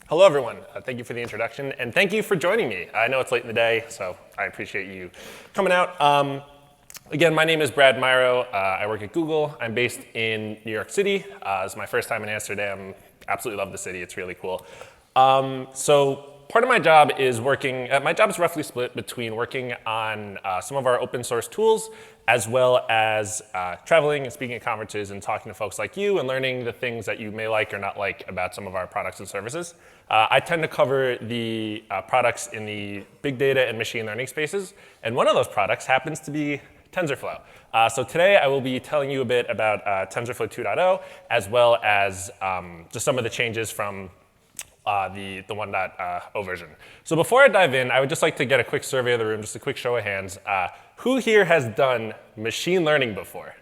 Hello, everyone. Thank you for the introduction, and thank you for joining me. I know it's late in the day, so I appreciate you coming out. Again, my name is Brad Miro. I work at Google. I'm based in New York City. It's my first time in Amsterdam. Absolutely love the city. It's really cool. So part of my job is my job is roughly split between working on some of our open source tools, as well as traveling and speaking at conferences and talking to folks like you and learning the things that you may like or not like about some of our products and services. I tend to cover the products in the big data and machine learning spaces, and one of those products happens to be TensorFlow. So today I will be telling you a bit about TensorFlow 2.0, as well as just some of the changes from the 1.0 version. So before I dive in, I would just like to get a quick survey of the room, just a quick show of hands. Who here has done machine learning before?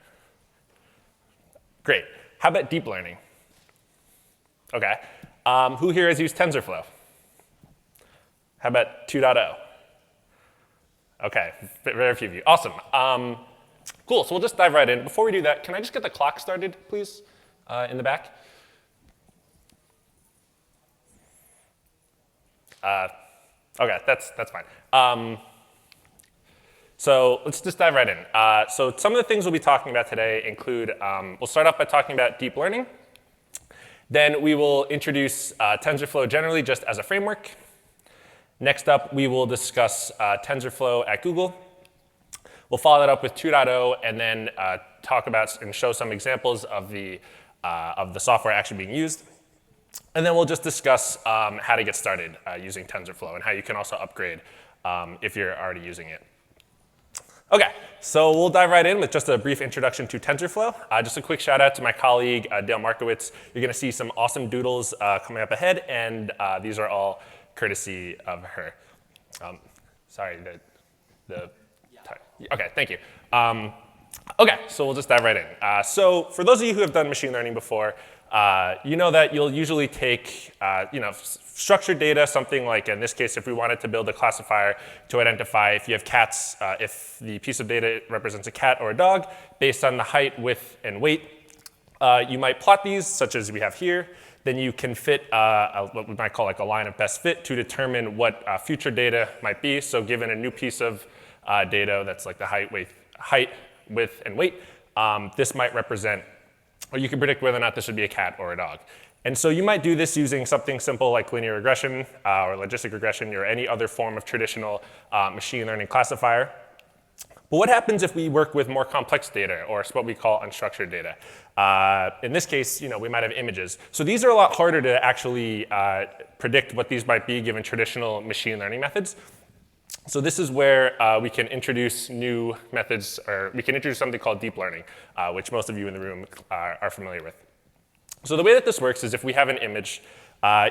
Great. How about deep learning? OK. Who here has used TensorFlow? How about 2.0? OK, very few of you. Awesome. Cool, so we'll just dive right in. Before we do that, can I just get the clock started, please, in the back? OK, that's fine. So let's just dive right in. So some of the things we'll be talking about today include, we'll start off by talking about deep learning. Then we will introduce TensorFlow generally just as a framework. Next up, we will discuss TensorFlow at Google. We'll follow that up with 2.0 and then talk about and show some examples of the software actually being used. And then we'll just discuss how to get started using TensorFlow and how you can also upgrade if you're already using it. OK, so we'll dive right in with just a brief introduction to TensorFlow. Just a quick shout out to my colleague, Dale Markowitz. You're going to see some awesome doodles coming up ahead, and these are all courtesy of her. Sorry, OK, thank you. OK, so we'll just dive right in. So for those of you who have done machine learning before, you know that you'll usually take structured data, something like, in this case, if we wanted to build a classifier to identify if you have cats, if the piece of data represents a cat or a dog, based on the height, width, and weight. You might plot these, such as we have here. Then you can fit what we might call like a line of best fit to determine what future data might be. So given a new piece of data that's like the height, width, and weight, this might represent, or you can predict whether or not this would be a cat or a dog. And so you might do this using something simple like linear regression or logistic regression or any other form of traditional machine learning classifier. But what happens if we work with more complex data, or what we call unstructured data? In this case, we might have images. So these are a lot harder to actually predict what these might be given traditional machine learning methods. So this is where we can introduce new methods, or we can introduce something called deep learning, which most of you in the room are familiar with. So the way that this works is if we have an image,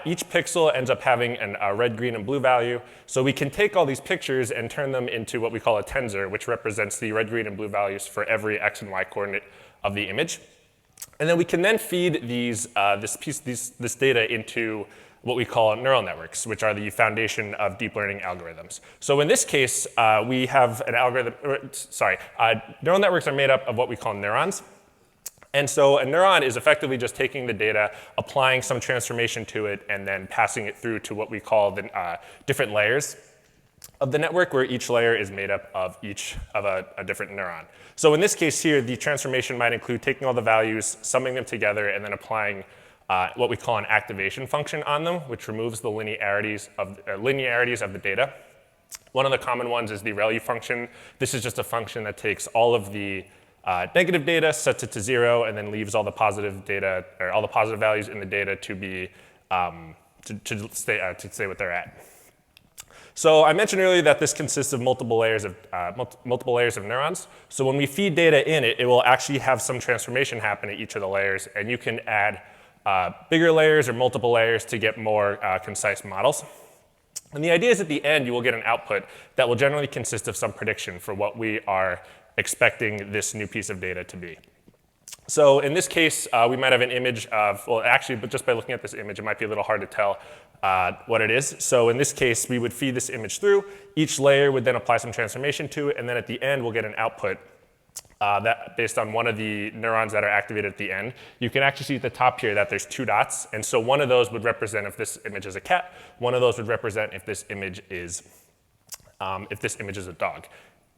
each pixel ends up having a red, green, and blue value. So we can take all these pictures and turn them into what we call a tensor, which represents the red, green, and blue values for every x and y coordinate of the image. And then we can then feed this data into what we call neural networks, which are the foundation of deep learning algorithms. So in this case, we have an algorithm, neural networks are made up of what we call neurons. And so a neuron is effectively just taking the data, applying some transformation to it, and then passing it through to what we call the different layers of the network, where each layer is made up of a different neuron. So in this case here, the transformation might include taking all the values, summing them together, and then applying what we call an activation function on them, which removes the linearities of the data. One of the common ones is the ReLU function. This is just a function that takes all of the negative data, sets it to 0, and then leaves all the positive data, or all the positive values in the data to be to stay what they're at. So I mentioned earlier that this consists of multiple layers of neurons. So when we feed data in it, it will actually have some transformation happen at each of the layers, and you can add bigger layers or multiple layers to get more concise models. And the idea is at the end, you will get an output that will generally consist of some prediction for what we are expecting this new piece of data to be. So in this case, we might have an image of, well, actually, but just by looking at this image, it might be a little hard to tell what it is. So in this case, we would feed this image through. Each layer would then apply some transformation to it. And then at the end, we'll get an output that based on one of the neurons that are activated at the end, you can actually see at the top here that there's 2 dots. And so one of those would represent if this image is a cat. One of those would represent if this image is a dog.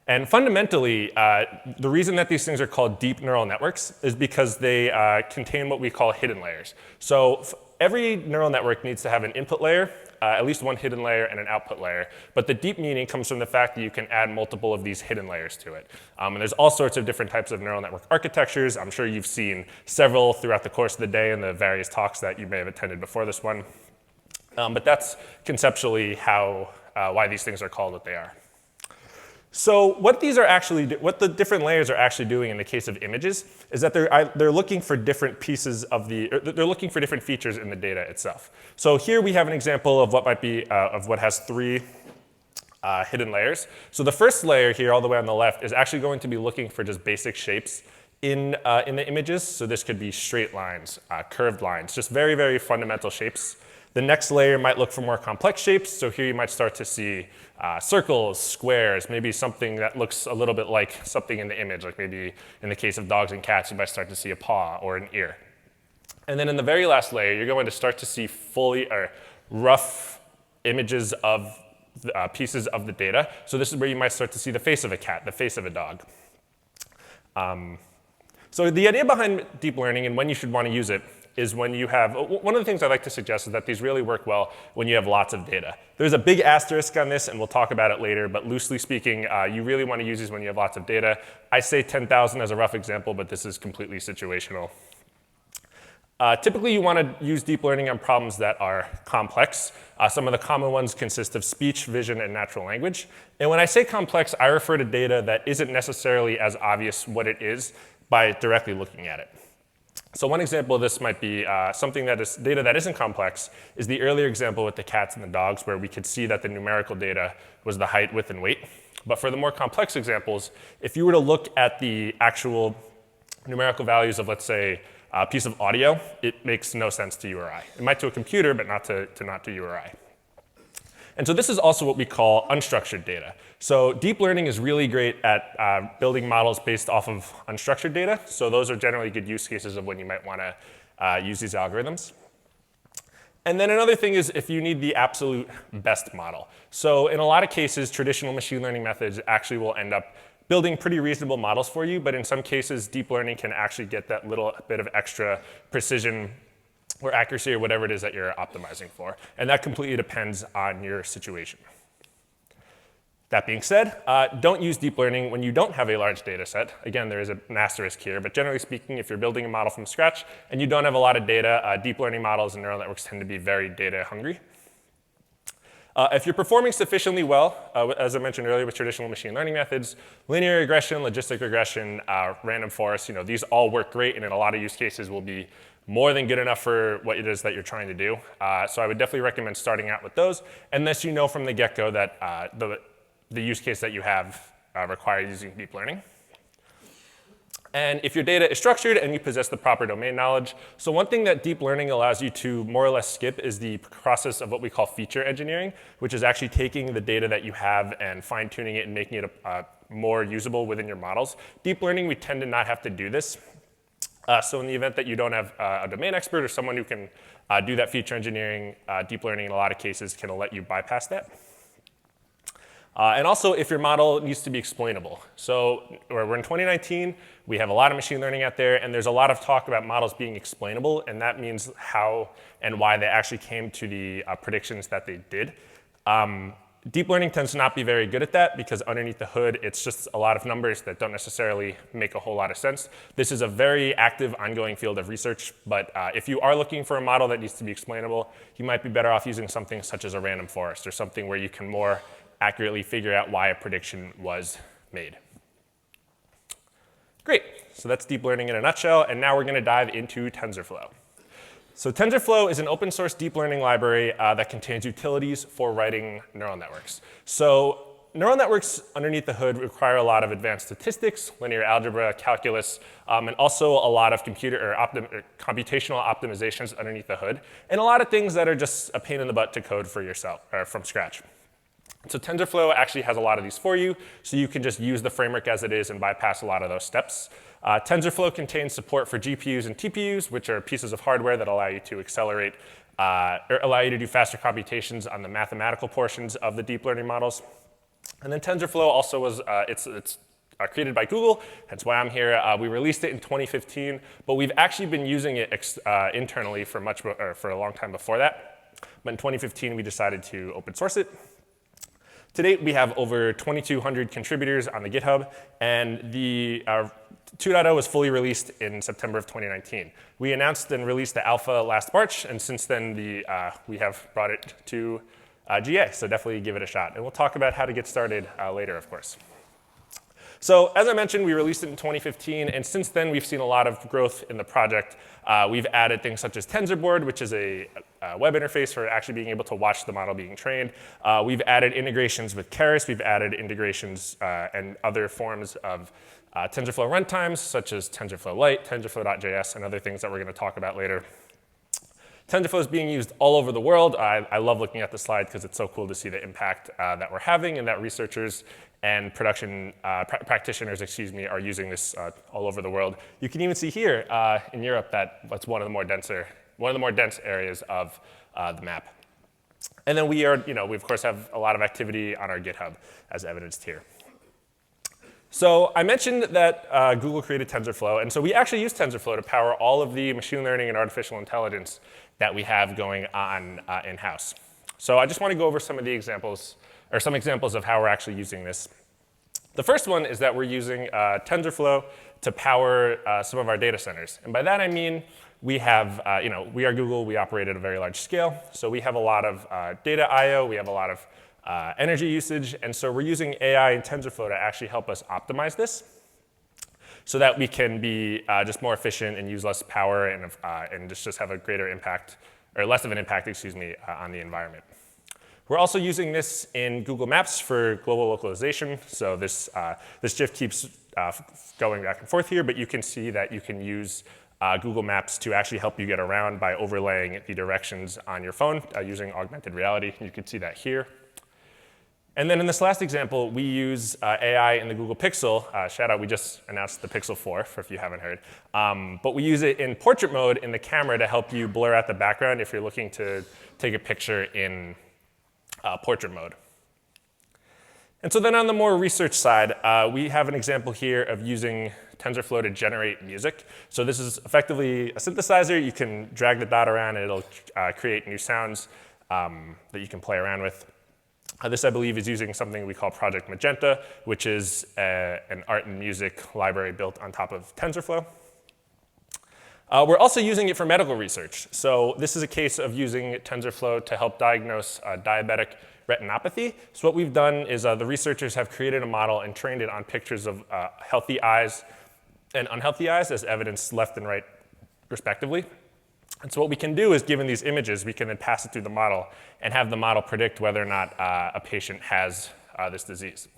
And fundamentally, the reason that these things are called deep neural networks is because they contain what we call hidden layers. So every neural network needs to have an input layer, at least one hidden layer, and an output layer. But the deep meaning comes from the fact that you can add multiple of these hidden layers to it. And there's all sorts of different types of neural network architectures. I'm sure you've seen several throughout the course of the day in the various talks that you may have attended before this one. But that's conceptually why these things are called what they are. So what the different layers are actually doing in the case of images is that they're looking for different pieces they're looking for different features in the data itself. So here we have an example of what has 3 hidden layers. So the first layer here, all the way on the left, is actually going to be looking for just basic shapes in the images. So this could be straight lines, curved lines, just very, very fundamental shapes. The next layer might look for more complex shapes. So here you might start to see circles, squares, maybe something that looks a little bit like something in the image, like maybe in the case of dogs and cats, you might start to see a paw or an ear. And then in the very last layer, you're going to start to see rough images of pieces of the data. So this is where you might start to see the face of a cat, the face of a dog. So the idea behind deep learning and when you should want to use it is when you have, one of the things I like to suggest is that these really work well when you have lots of data. There's a big asterisk on this, and we'll talk about it later, but loosely speaking, you really want to use these when you have lots of data. I say 10,000 as a rough example, but this is completely situational. Typically, you want to use deep learning on problems that are complex. Some of the common ones consist of speech, vision, and natural language. And when I say complex, I refer to data that isn't necessarily as obvious what it is by directly looking at it. So one example of this might be something that is data that isn't complex is the earlier example with the cats and the dogs, where we could see that the numerical data was the height, width, and weight. But for the more complex examples, if you were to look at the actual numerical values of, let's say, a piece of audio, it makes no sense to you or I. It might to a computer, but not to you or I. And so this is also what we call unstructured data. So deep learning is really great at building models based off of unstructured data. So those are generally good use cases of when you might want to use these algorithms. And then another thing is if you need the absolute best model. So in a lot of cases, traditional machine learning methods actually will end up building pretty reasonable models for you, but in some cases, deep learning can actually get that little bit of extra precision or accuracy or whatever it is that you're optimizing for. And that completely depends on your situation. That being said, don't use deep learning when you don't have a large data set. Again, there is an asterisk here, but generally speaking, if you're building a model from scratch and you don't have a lot of data, deep learning models and neural networks tend to be very data hungry. If you're performing sufficiently well, as I mentioned earlier with traditional machine learning methods, linear regression, logistic regression, random forest, these all work great and in a lot of use cases will be more than good enough for what it is that you're trying to do. So I would definitely recommend starting out with those, unless you know from the get-go that the use case that you have requires using deep learning. And if your data is structured and you possess the proper domain knowledge, so one thing that deep learning allows you to more or less skip is the process of what we call feature engineering, which is actually taking the data that you have and fine-tuning it and making it more usable within your models. Deep learning, we tend to not have to do this. So in the event that you don't have a domain expert or someone who can do that feature engineering, deep learning in a lot of cases can let you bypass that. And also, if your model needs to be explainable. So we're in 2019, we have a lot of machine learning out there, and there's a lot of talk about models being explainable, and that means how and why they actually came to the predictions that they did. Deep learning tends to not be very good at that because underneath the hood, it's just a lot of numbers that don't necessarily make a whole lot of sense. This is a very active, ongoing field of research, but if you are looking for a model that needs to be explainable, you might be better off using something such as a random forest or something where you can more accurately figure out why a prediction was made. Great, so that's deep learning in a nutshell, and now we're going to dive into TensorFlow. So TensorFlow is an open source deep learning library that contains utilities for writing neural networks. So neural networks underneath the hood require a lot of advanced statistics, linear algebra, calculus, and also a lot of computer or computational optimizations underneath the hood, and a lot of things that are just a pain in the butt to code for yourself or from scratch. So TensorFlow actually has a lot of these for you, so you can just use the framework as it is and bypass a lot of those steps. TensorFlow contains support for GPUs and TPUs, which are pieces of hardware that allow you to accelerate or allow you to do faster computations on the mathematical portions of the deep learning models. And then TensorFlow also was, it's created by Google, that's why I'm here. We released it in 2015, but we've actually been using it internally for a long time before that. But in 2015, we decided to open source it. To date, we have over 2,200 contributors on the GitHub, and the 2.0 was fully released in September of 2019. We announced and released the alpha last March, and since then we have brought it to GA, so definitely give it a shot. And we'll talk about how to get started later, of course. So as I mentioned, we released it in 2015, and since then we've seen a lot of growth in the project. We've added things such as TensorBoard, which is a web interface for actually being able to watch the model being trained. We've added integrations with Keras. We've added integrations and other forms of TensorFlow runtimes, such as TensorFlow Lite, TensorFlow.js, and other things that we're going to talk about later. TensorFlow is being used all over the world. I love looking at the slide because it's so cool to see the impact that we're having and that researchers and production practitioners, are using this all over the world. You can even see here in Europe that's one of the more dense areas of the map. And then we of course have a lot of activity on our GitHub as evidenced here. So I mentioned that Google created TensorFlow, and so we actually use TensorFlow to power all of the machine learning and artificial intelligence that we have going on in-house. So I just want to go over some examples of how we're actually using this. The first one is that we're using TensorFlow to power some of our data centers. And by that I mean we have, we are Google, we operate at a very large scale, so we have a lot of data I/O, we have a lot of energy usage, and so we're using AI and TensorFlow to actually help us optimize this so that we can be just more efficient and use less power and just have a greater impact, or less of an impact, on the environment. We're also using this in Google Maps for global localization. So this GIF keeps going back and forth here, but you can see that you can use Google Maps to actually help you get around by overlaying the directions on your phone using augmented reality. You can see that here. And then in this last example, we use AI in the Google Pixel. Shout out, we just announced the Pixel 4, for if you haven't heard. But we use it in portrait mode in the camera to help you blur out the background if you're looking to take a picture in portrait mode. And so then on the more research side, we have an example here of using TensorFlow to generate music. So this is effectively a synthesizer. You can drag the dot around and it'll create new sounds that you can play around with. This, I believe, is using something we call Project Magenta, which is an art and music library built on top of TensorFlow. We're also using it for medical research. So this is a case of using TensorFlow to help diagnose diabetic retinopathy. So what we've done is the researchers have created a model and trained it on pictures of healthy eyes and unhealthy eyes as evidenced left and right, respectively. And so what we can do is, given these images, we can then pass it through the model and have the model predict whether or not a patient has this disease.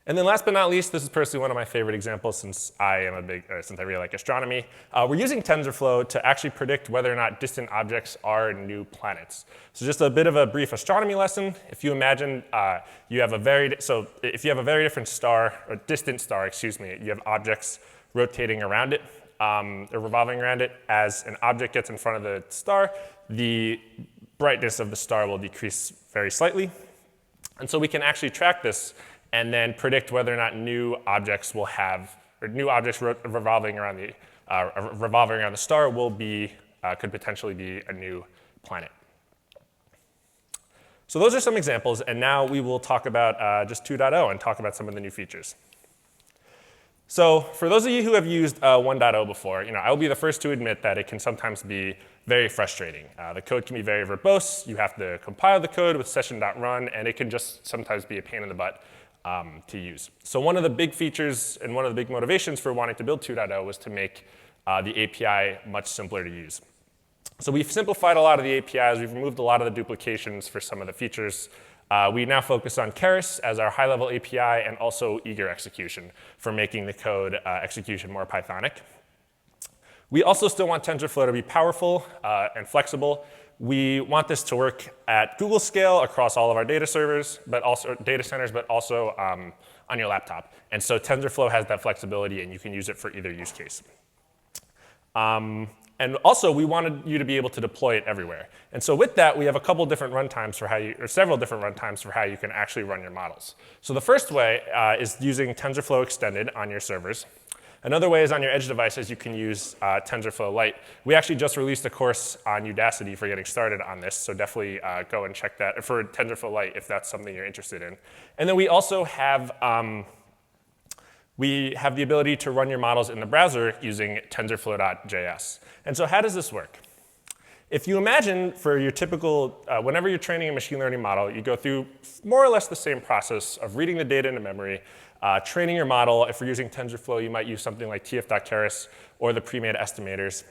And then last but not least, this is personally one of my favorite examples since I really like astronomy. We're using TensorFlow to actually predict whether or not distant objects are new planets. So just a bit of a brief astronomy lesson. If you imagine if you have a very different star, or distant star, you have objects rotating around it, or revolving around it. As an object gets in front of the star, the brightness of the star will decrease very slightly. And so we can actually track this and then predict whether or not new objects revolving around the star could potentially be a new planet. So those are some examples, and now we will talk about just 2.0 and talk about some of the new features. So for those of you who have used 1.0 before, I will be the first to admit that it can sometimes be very frustrating. The code can be very verbose. You have to compile the code with session.run, and it can just sometimes be a pain in the butt to use. So one of the big features and one of the big motivations for wanting to build 2.0 was to make the API much simpler to use. So we've simplified a lot of the APIs. We've removed a lot of the duplications for some of the features. We now focus on Keras as our high-level API and also eager execution for making the code execution more Pythonic. We also still want TensorFlow to be powerful and flexible. We want this to work at Google scale across all of our data servers, but also data centers, but also on your laptop. And so TensorFlow has that flexibility, and you can use it for either use case. And also, we wanted you to be able to deploy it everywhere. And so with that, we have a couple different runtimes for how you, or several different runtimes for how you can actually run your models. So the first way is using TensorFlow extended on your servers. Another way is on your edge devices, you can use TensorFlow Lite. We actually just released a course on Udacity for getting started on this, so definitely go and check that for TensorFlow Lite if that's something you're interested in. And then we also have the ability to run your models in the browser using TensorFlow.js. And so how does this work? If you imagine for your typical, whenever you're training a machine learning model, you go through more or less the same process of reading the data into memory, training your model. If we're using TensorFlow, you might use something like tf.keras or the pre-made estimators.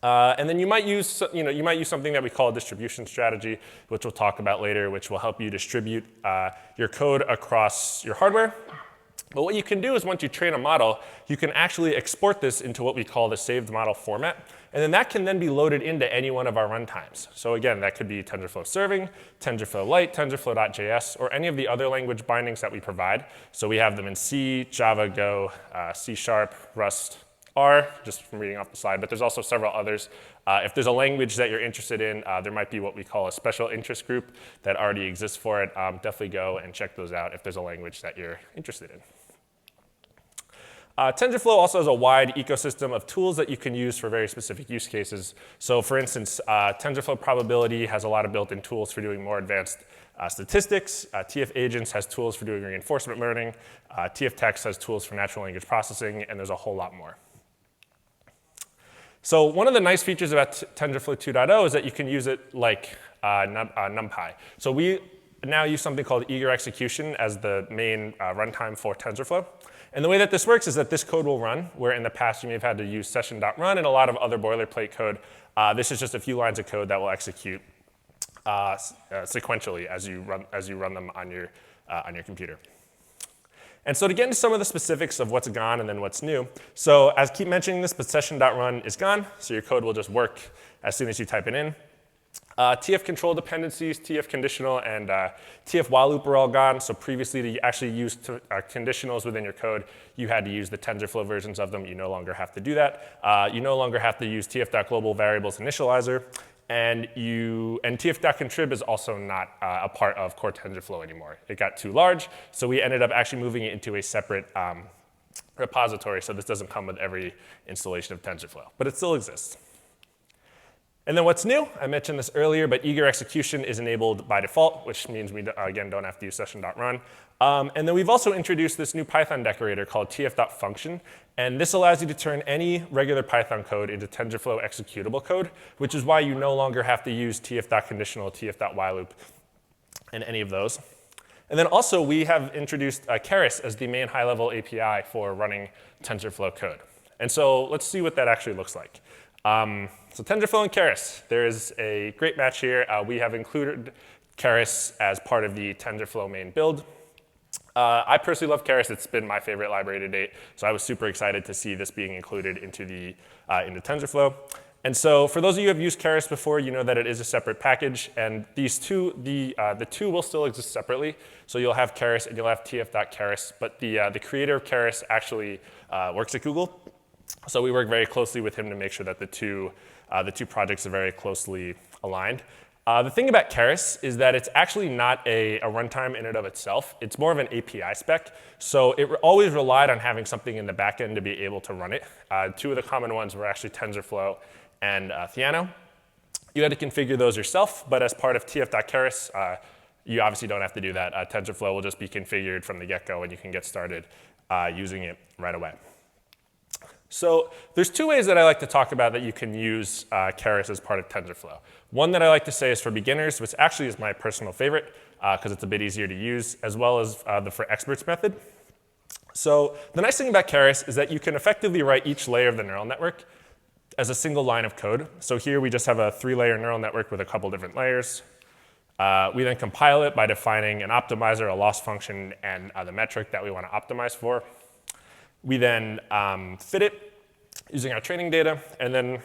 And then you might use something that we call a distribution strategy, which we'll talk about later, which will help you distribute your code across your hardware. But what you can do is once you train a model, you can actually export this into what we call the saved model format. And then that can then be loaded into any one of our runtimes. So again, that could be TensorFlow Serving, TensorFlow Lite, TensorFlow.js, or any of the other language bindings that we provide. So we have them in C, Java, Go, C#, Rust, R, just from reading off the slide, but there's also several others. If there's a language that you're interested in, there might be what we call a special interest group that already exists for it. Definitely go and check those out if there's a language that you're interested in. TensorFlow also has a wide ecosystem of tools that you can use for very specific use cases. So for instance, TensorFlow Probability has a lot of built-in tools for doing more advanced statistics. TF Agents has tools for doing reinforcement learning. TF Text has tools for natural language processing, and there's a whole lot more. So one of the nice features about TensorFlow 2.0 is that you can use it like NumPy. So we now use something called eager execution as the main runtime for TensorFlow. And the way that this works is that this code will run, where in the past you may have had to use session.run and a lot of other boilerplate code. This is just a few lines of code that will execute sequentially as you run them on your computer. And so to get into some of the specifics of what's gone and then what's new, so as I keep mentioning this, but session.run is gone, so your code will just work as soon as you type it in. TF control dependencies, TF conditional, and TF while loop are all gone. So previously, to actually use conditionals within your code, you had to use the TensorFlow versions of them. You no longer have to do that. You no longer have to use TF.global variables initializer. And TF.contrib is also not a part of core TensorFlow anymore. It got too large, so we ended up actually moving it into a separate repository. So this doesn't come with every installation of TensorFlow, but it still exists. And then what's new, I mentioned this earlier, but eager execution is enabled by default, which means we, again, don't have to use session.run. And then we've also introduced this new Python decorator called tf.function. And this allows you to turn any regular Python code into TensorFlow executable code, which is why you no longer have to use tf.conditional, tf.whileloop, and any of those. And then also, we have introduced Keras as the main high-level API for running TensorFlow code. And so let's see what that actually looks like. So TensorFlow and Keras, there is a great match here. We have included Keras as part of the TensorFlow main build. I personally love Keras. It's been my favorite library to date, so I was super excited to see this being included into TensorFlow. And so for those of you who have used Keras before, you know that it is a separate package, and these two, the two will still exist separately. So you'll have Keras and you'll have tf.keras, but the creator of Keras actually works at Google. So we work very closely with him to make sure that the two projects are very closely aligned. The thing about Keras is that it's actually not a runtime in and of itself. It's more of an API spec. So it always relied on having something in the backend to be able to run it. Two of the common ones were actually TensorFlow and Theano. You had to configure those yourself, but as part of tf.keras, you obviously don't have to do that. TensorFlow will just be configured from the get-go, and you can get started using it right away. So there's two ways that I like to talk about that you can use Keras as part of TensorFlow. One that I like to say is for beginners, which actually is my personal favorite because it's a bit easier to use, as well as the for experts method. So the nice thing about Keras is that you can effectively write each layer of the neural network as a single line of code. So here we just have a 3-layer neural network with a couple different layers. We then compile it by defining an optimizer, a loss function, and the metric that we want to optimize for. We then fit it using our training data, and then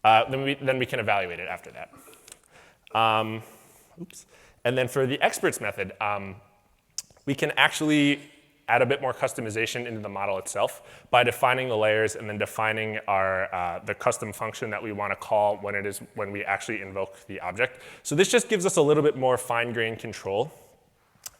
then we can evaluate it after that. And then for the experts method, we can actually add a bit more customization into the model itself by defining the layers and then defining the custom function that we want to call when we actually invoke the object. So this just gives us a little bit more fine-grained control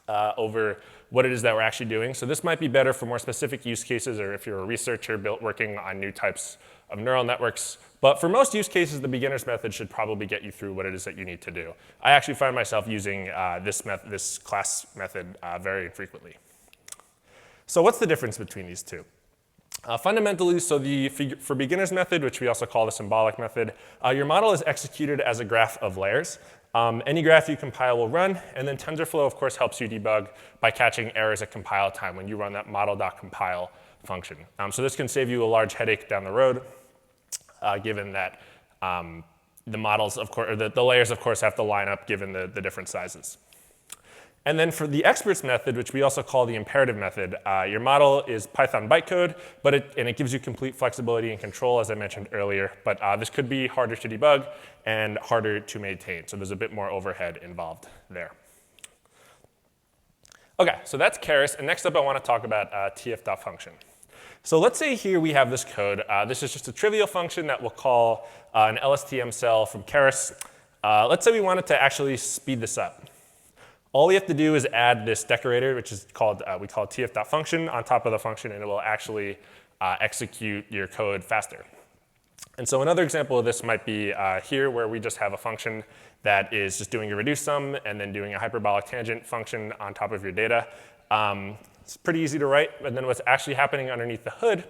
over what it is that we're actually doing. So this might be better for more specific use cases or if you're a researcher working on new types of neural networks. But for most use cases, the beginner's method should probably get you through what it is that you need to do. I actually find myself using this class method very frequently. So what's the difference between these two? Fundamentally, so for beginner's method, which we also call the symbolic method, your model is executed as a graph of layers. Any graph you compile will run, and then TensorFlow, of course, helps you debug by catching errors at compile time when you run that model.compile function. So this can save you a large headache down the road, given that the models, of course, or the layers, of course, have to line up given the different sizes. And then for the experts method, which we also call the imperative method, your model is Python bytecode, and it gives you complete flexibility and control, as I mentioned earlier. But this could be harder to debug and harder to maintain. So there's a bit more overhead involved there. OK, so that's Keras. And next up, I want to talk about tf.function. So let's say here we have this code. This is just a trivial function that will call an LSTM cell from Keras. Let's say we wanted to actually speed this up. All we have to do is add this decorator, which is called, we call it tf.function, on top of the function, and it will actually execute your code faster. And so another example of this might be here, where we just have a function that is just doing a reduce sum and then doing a hyperbolic tangent function on top of your data. It's pretty easy to write, but then what's actually happening underneath the hood,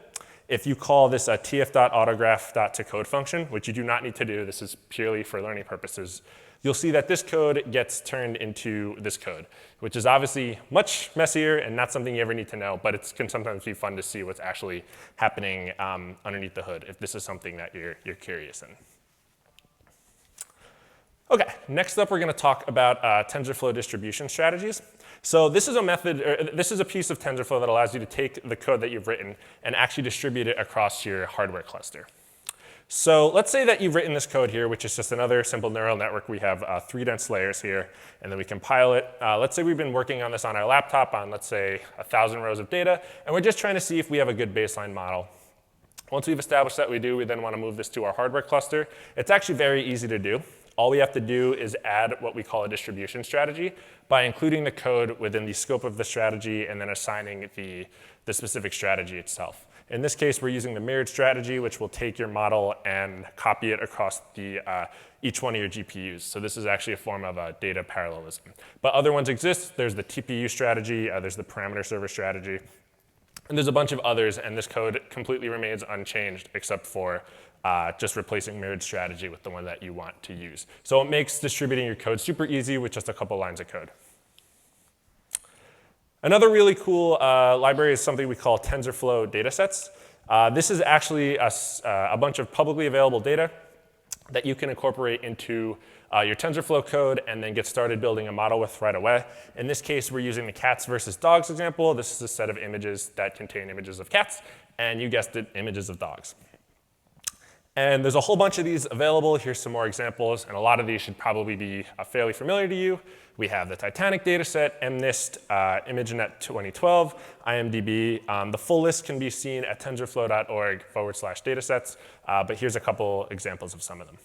if you call this tf.autograph.toCode function, which you do not need to do, this is purely for learning purposes, you'll see that this code gets turned into this code, which is obviously much messier and not something you ever need to know, but it can sometimes be fun to see what's actually happening underneath the hood if this is something that you're curious in. OK, next up we're going to talk about TensorFlow distribution strategies. So this is a method, or this is a piece of TensorFlow that allows you to take the code that you've written and actually distribute it across your hardware cluster. So let's say that you've written this code here, which is just another simple neural network. We have 3 dense layers here, and then we compile it. Let's say we've been working on this on our laptop on, let's say, 1,000 rows of data, and we're just trying to see if we have a good baseline model. Once we've established that we do, we then want to move this to our hardware cluster. It's actually very easy to do. All we have to do is add what we call a distribution strategy by including the code within the scope of the strategy and then assigning the specific strategy itself. In this case, we're using the mirrored strategy, which will take your model and copy it across each one of your GPUs. So this is actually a form of data parallelism. But other ones exist. There's the TPU strategy. There's the parameter server strategy. And there's a bunch of others. And this code completely remains unchanged, except for just replacing mirrored strategy with the one that you want to use. So it makes distributing your code super easy with just a couple lines of code. Another really cool library is something we call TensorFlow datasets. This is actually a bunch of publicly available data that you can incorporate into your TensorFlow code and then get started building a model with right away. In this case, we're using the cats versus dogs example. This is a set of images that contain images of cats, and you guessed it, images of dogs. And there's a whole bunch of these available. Here's some more examples, and a lot of these should probably be fairly familiar to you. We have the Titanic dataset, MNIST, ImageNet 2012, IMDb. The full list can be seen at tensorflow.org/datasets, but here's a couple examples of some of them.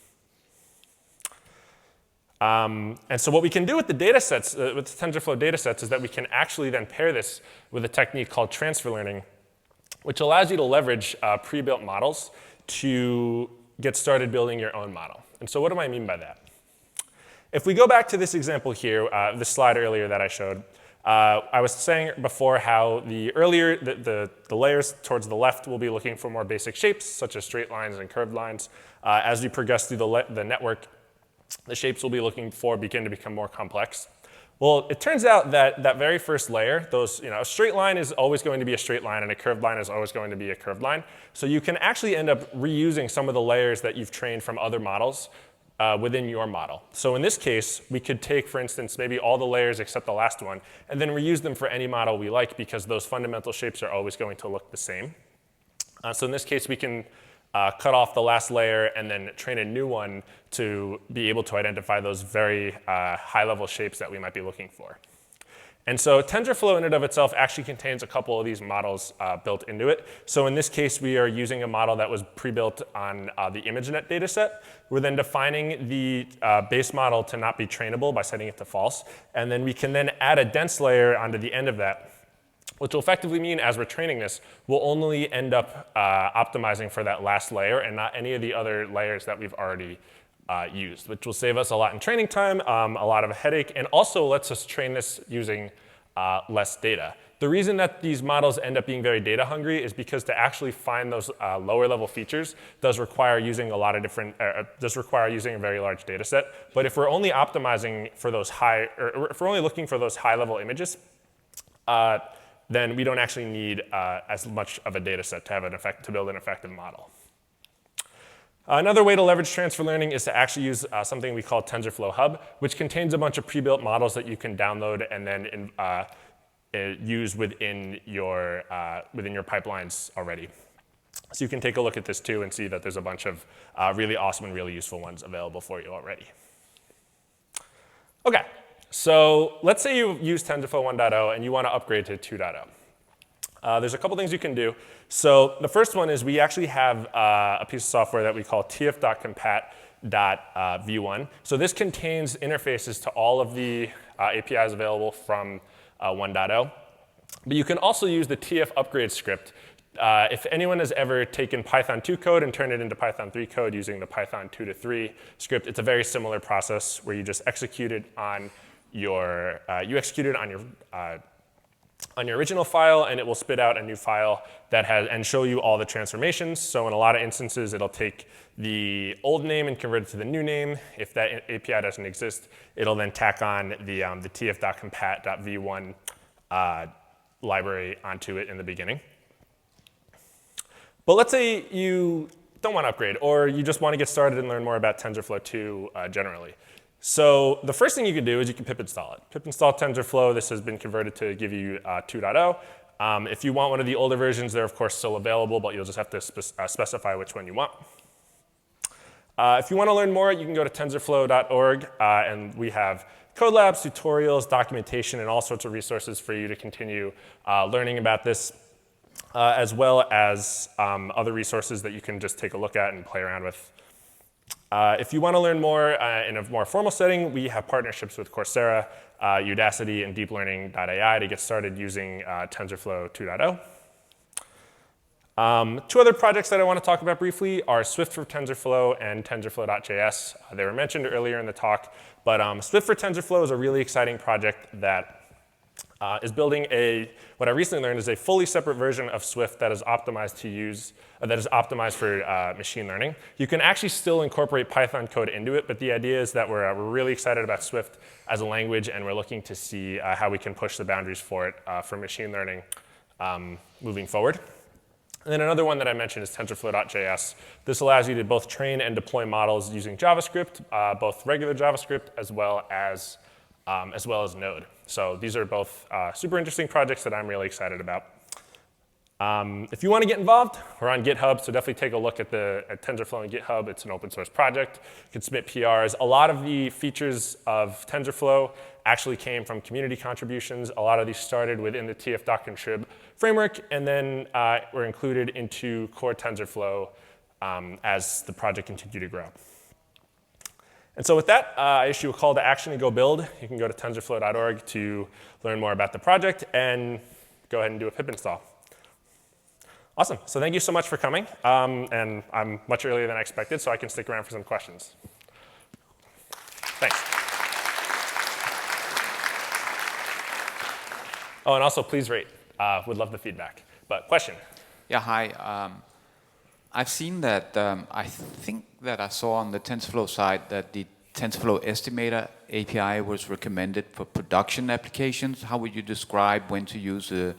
And so what we can do with the datasets, with the TensorFlow datasets, is that we can actually then pair this with a technique called transfer learning, which allows you to leverage pre-built models to get started building your own model. And so what do I mean by that? If we go back to this example here, this slide earlier that I showed, I was saying before how the layers towards the left will be looking for more basic shapes, such as straight lines and curved lines. As you progress through the network, the shapes we'll be looking for begin to become more complex. Well, it turns out that that very first layer, a straight line is always going to be a straight line, and a curved line is always going to be a curved line. So you can actually end up reusing some of the layers that you've trained from other models within your model. So in this case, we could take, for instance, maybe all the layers except the last one, and then reuse them for any model we like, because those fundamental shapes are always going to look the same. So in this case, we can cut off the last layer, and then train a new one to be able to identify those very high-level shapes that we might be looking for. And so TensorFlow in and of itself actually contains a couple of these models built into it. So in this case, we are using a model that was pre-built on the ImageNet dataset. We're then defining the base model to not be trainable by setting it to false. And then we can then add a dense layer onto the end of that, which will effectively mean as we're training this, we'll only end up optimizing for that last layer and not any of the other layers that we've already used, which will save us a lot in training time, a lot of a headache, and also lets us train this using less data. The reason that these models end up being very data hungry is because to actually find those lower level features does require using a lot of different, does require using a very large data set. But if we're only optimizing for those high, or if we're only looking for those high level images, then we don't actually need as much of a data set to have an effect, to build an effective model. Another way to leverage transfer learning is to actually use something we call TensorFlow Hub, which contains a bunch of pre-built models that you can download and then use within your pipelines already. So you can take a look at this too and see that there's a bunch of really awesome and really useful ones available for you already. OK, so let's say you use TensorFlow 1.0 and you want to upgrade to 2.0. There's a couple things you can do. So the first one is we actually have a piece of software that we call tf.compat.v1. So this contains interfaces to all of the APIs available from 1.0. But you can also use the tf upgrade script. If anyone has ever taken Python 2 code and turned it into Python 3 code using the Python 2 to 3 script, it's a very similar process where you just execute it on your original file, and it will spit out a new file that has and show you all the transformations. So in a lot of instances, it'll take the old name and convert it to the new name. If that API doesn't exist, it'll then tack on the tf.compat.v1 library onto it in the beginning. But let's say you don't want to upgrade, or you just want to get started and learn more about TensorFlow 2 generally. So the first thing you can do is you can pip install it. Pip install TensorFlow. This has been converted to give you 2.0. If you want one of the older versions, they're of course still available, but you'll just have to specify which one you want. If you want to learn more, you can go to tensorflow.org, and we have code labs, tutorials, documentation, and all sorts of resources for you to continue learning about this, as well as other resources that you can just take a look at and play around with. If you want to learn more in a more formal setting, we have partnerships with Coursera, Udacity, and deeplearning.ai to get started using TensorFlow 2.0. Two other projects that I want to talk about briefly are Swift for TensorFlow and TensorFlow.js. They were mentioned earlier in the talk, but Swift for TensorFlow is a really exciting project that is building what I recently learned is a fully separate version of Swift that is optimized for machine learning. You can actually still incorporate Python code into it, but the idea is that we're really excited about Swift as a language, and we're looking to see how we can push the boundaries for it for machine learning moving forward. And then another one that I mentioned is TensorFlow.js. This allows you to both train and deploy models using JavaScript, both regular JavaScript as well as Node. So these are both super interesting projects that I'm really excited about. If you want to get involved, we're on GitHub, so definitely take a look at TensorFlow on GitHub. It's an open source project. You can submit PRs. A lot of the features of TensorFlow actually came from community contributions. A lot of these started within the tf.contrib framework, and then were included into core TensorFlow as the project continued to grow. And so with that, I issue a call to action to go build. You can go to tensorflow.org to learn more about the project and go ahead and do a pip install. Awesome. So thank you so much for coming. And I'm much earlier than I expected, so I can stick around for some questions. Thanks. Oh, and also please rate. Would love the feedback. But question? Yeah, hi. I've seen that, I think that I saw on the TensorFlow side that the TensorFlow Estimator API was recommended for production applications. How would you describe when to use the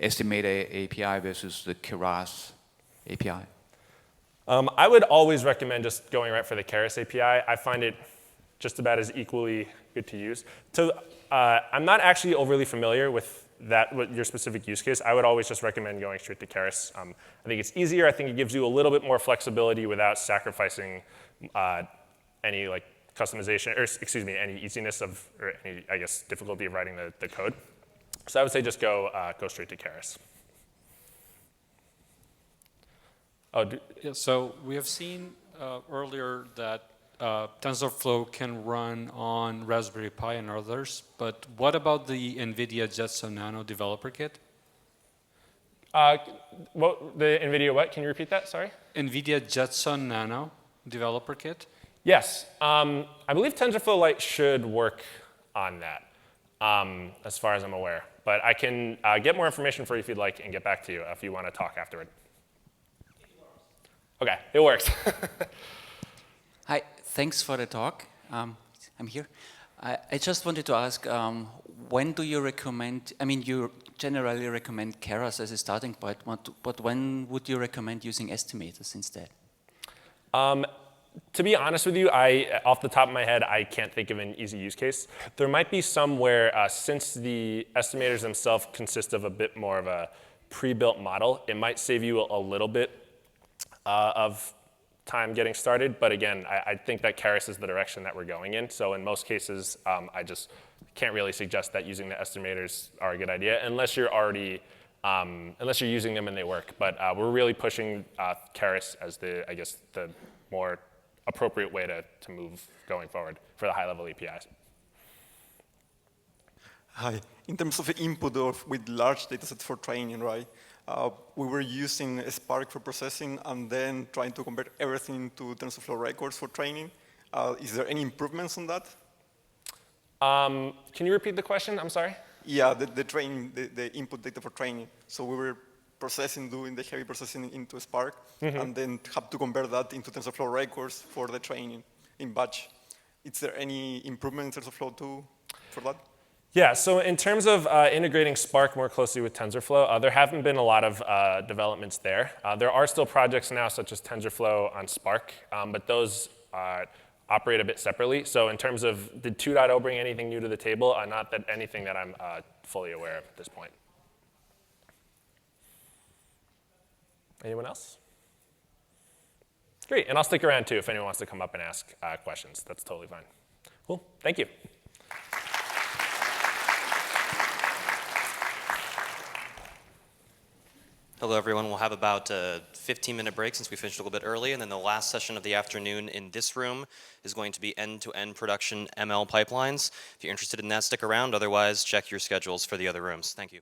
Estimator API versus the Keras API? I would always recommend just going right for the Keras API. I find it just about as equally good to use. So I'm not actually overly familiar with your specific use case, I would always just recommend going straight to Keras. I think it's easier. I think it gives you a little bit more flexibility without sacrificing any like customization, or excuse me, any easiness of, or any, I guess, difficulty of writing the code. So I would say just go straight to Keras. Yeah, so we have seen earlier that TensorFlow can run on Raspberry Pi and others, but what about the NVIDIA Jetson Nano developer kit? The NVIDIA what? Can you repeat that? Sorry? NVIDIA Jetson Nano developer kit? Yes. I believe TensorFlow Lite should work on that, as far as I'm aware. But I can get more information for you if you'd like and get back to you if you want to talk afterward. OK, it works. Hi, thanks for the talk. I'm here. I just wanted to ask, when do you recommend, I mean, you generally recommend Keras as a starting point, but when would you recommend using estimators instead? To be honest with you, off the top of my head, I can't think of an easy use case. There might be some where, since the estimators themselves consist of a bit more of a pre-built model, it might save you a little bit of time getting started. But again, I think that Keras is the direction that we're going in. So in most cases, I just can't really suggest that using the estimators are a good idea unless you're already, unless you're using them and they work. But we're really pushing Keras as I guess, the more appropriate way to move going forward for the high-level APIs. Hi. In terms of the input with large datasets for training, right? We were using Spark for processing and then trying to convert everything to TensorFlow records for training. Is there any improvements on that? Can you repeat the question? I'm sorry. Yeah, the input data for training. So we were doing the heavy processing into Spark, and then have to convert that into TensorFlow records for the training in batch. Is there any improvement in TensorFlow 2 for that? Yeah, so in terms of integrating Spark more closely with TensorFlow, there haven't been a lot of developments there. There are still projects now, such as TensorFlow on Spark, but those operate a bit separately. So in terms of, did 2.0 bring anything new to the table? Not that anything that I'm fully aware of at this point. Anyone else? Great, and I'll stick around too if anyone wants to come up and ask questions. That's totally fine. Cool, thank you. Hello, everyone. We'll have about a 15-minute break since we finished a little bit early, and then the last session of the afternoon in this room is going to be end-to-end production ML pipelines. If you're interested in that, stick around. Otherwise, check your schedules for the other rooms. Thank you.